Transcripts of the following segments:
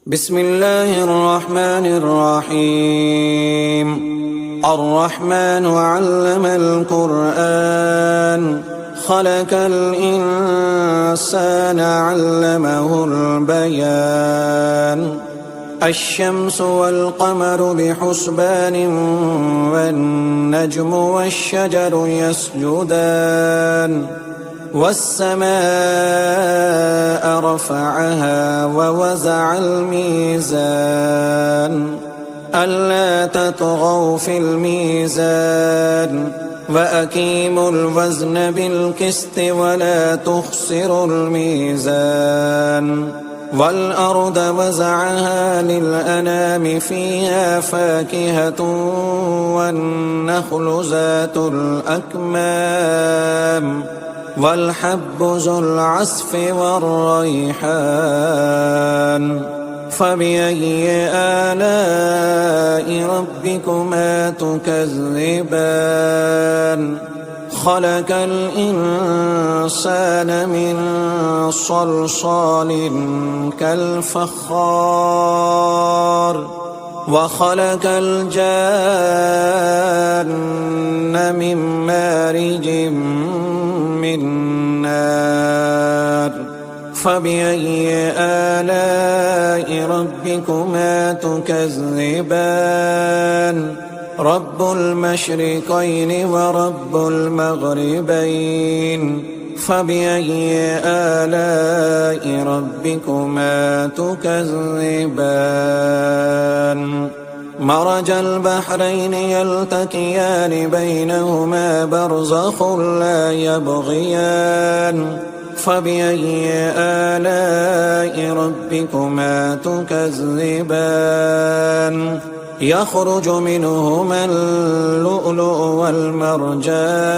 بسم الله الرحمن الرحيم. الرحمن علم القرآن خلق الإنسان علمه البيان. الشمس والقمر بحسبان والنجم والشجر يسجدان. والسماء رفعها ووزع الميزان ألا تطغوا في الميزان وأقيموا الوزن بالقسط ولا تخسروا الميزان. والأرض وزعها للأنام فيها فاكهة والنخل ذات الأكمام والحب ذو العصف والريحان. فبأي آلاء ربكما تكذبان؟ خلق الإنسان من صلصال كالفخار وخلق الجان من مارج من نار. فبأي آلاء ربكما تكذبان؟ رب المشرقين ورب المغربين. فبأي آلاء ربكما تكذبان؟ مرج البحرين يلتقيان بينهما برزخ لا يبغيان. فبأي آلاء ربكما تكذبان؟ يخرج منهما اللؤلؤ والمرجان.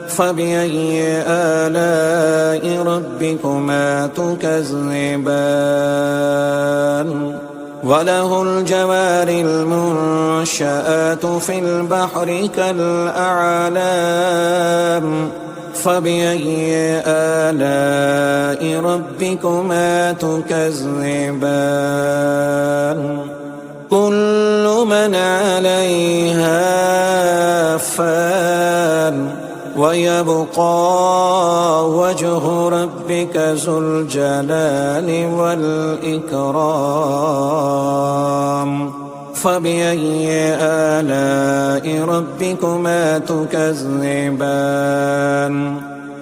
فبأي آلاء ربكما تكذبان؟ وله الجوار المنشآت في البحر كالأعلام. فبأي آلاء ربكما تكذبان؟ كل من عليها فان ويبقى وجه ربك ذو الجلال والإكرام. فبأي آلاء ربكما تكذبان؟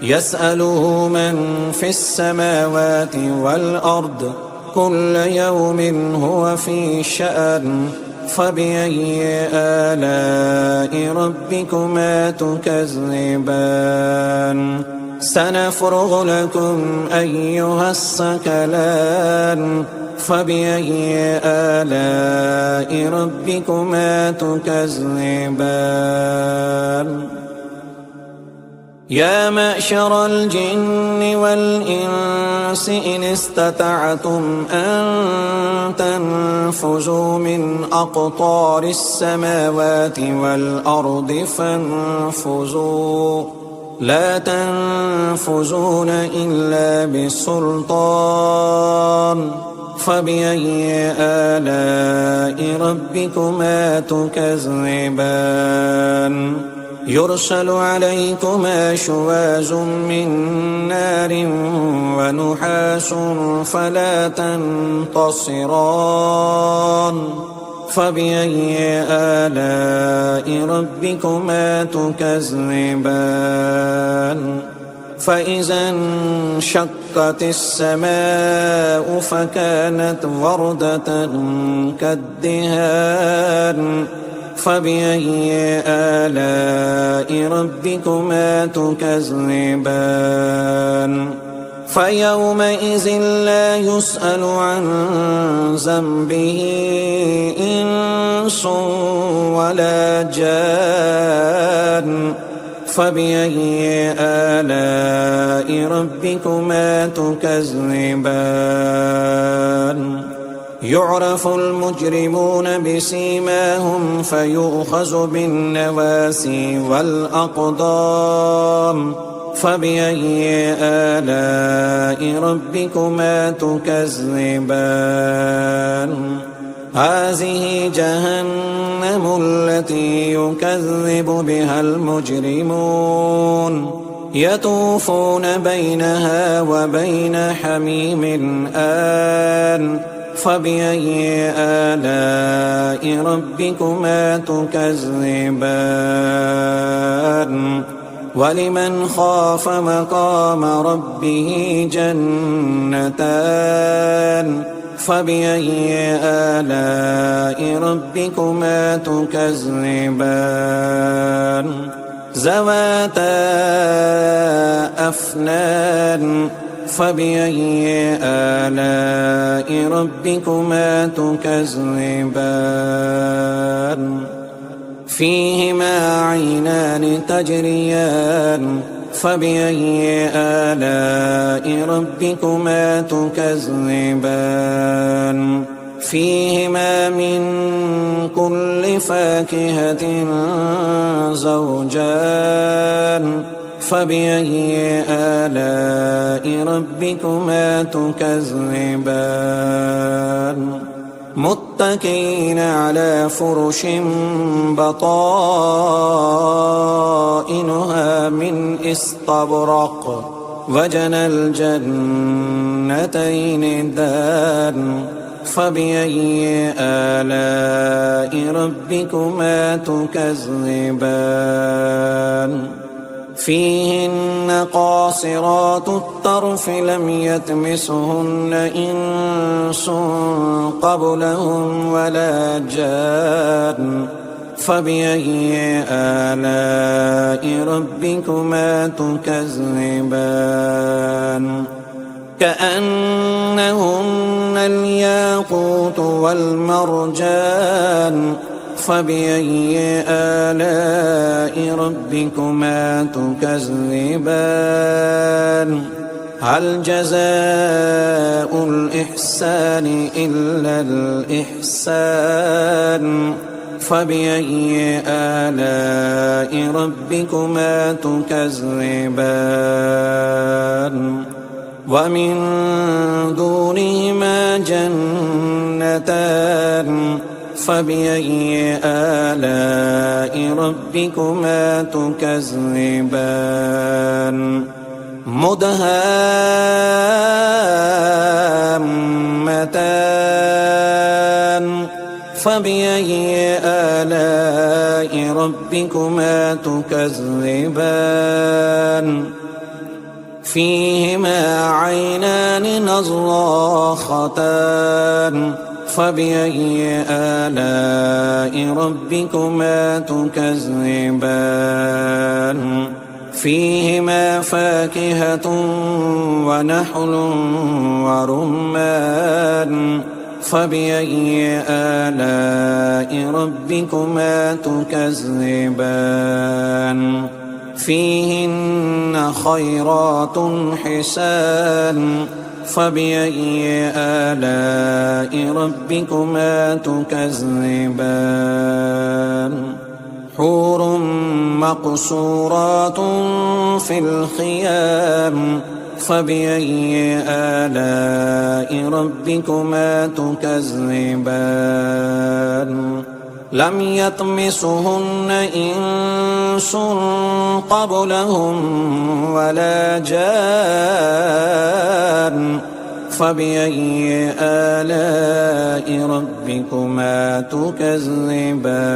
يسأله من في السماوات والأرض كل يوم هو في شأن. فبأي آلاء ربكما تكذبان؟ سنفرغ لكم أيها الثقلان. فبأي آلاء ربكما تكذبان؟ يا معشر الجن والإنس إن استطعتم أن تنفذوا من أقطار السماوات والأرض فانفذوا لا تنفذون إلا بسلطان. فبأي آلاء ربكما تكذبان؟ يرسل عليكما شواظ من نار ونحاس فلا تنتصران. فبأي آلاء ربكما تكذبان؟ فإذا انشقت السماء فكانت وردة كالدهان. فبأي آلاء ربكما تكذبان؟ فيومئذ لا يسأل عن ذنبه إنس ولا جان. فبأي آلاء ربكما تكذبان؟ يعرف المجرمون بسيماهم فيؤخذ بالنواسي والأقدام. فبأي آلاء ربكما تكذبان هذه جهنم التي يكذب بها المجرمون يطوفون بينها وبين حميم آن فبأي آلاء ربكما تكذبان ولمن خاف مقام ربه جنتان فبأي آلاء ربكما تكذبان ذواتا أفنان فبأي آلاء ربكما تكذبان فيهما عينان تجريان فبأي آلاء ربكما تكذبان فيهما من كل فاكهة زوجان فبأي آلاء ربكما تكذبان متكئين على فرش بطائنها من استبرق وجنى الجنتين دان فبأي آلاء ربكما تكذبان فيهن قاصرات الطرف لم يطمثهن إنس قبلهم ولا جان فبأي آلاء ربكما تكذبان كأنهن الياقوت والمرجان فبأي آلاء ربكما تكذبان هل جزاء الإحسان إلا الإحسان فبأي آلاء ربكما تكذبان ومن دونهما جنتان فبأي آلاء ربكما تكذبان مدهامتان فبأي آلاء ربكما تكذبان فيهما عينان نضاختان فبأي آلاء ربكما تكذبان فيهما فاكهة ونحل ورمان فبأي آلاء ربكما تكذبان فيهن خيرات حسان فبأي آلاء ربكما تكذبان حور مقصورات في الخيام فبأي آلاء ربكما تكذبان لم يطمثهن إنس قبلهم ولا جان فبأي آلاء ربكما تكذبان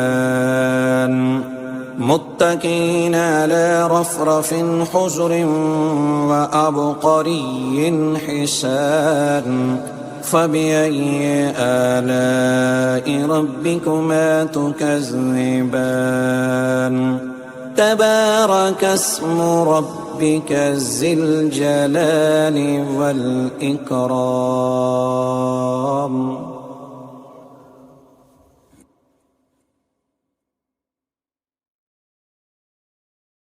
متكئين على رفرف حجر وأبقري حسان فبأي آلاء ربكما تكذبان تبارك اسم ربك ذي الجلال والإكرام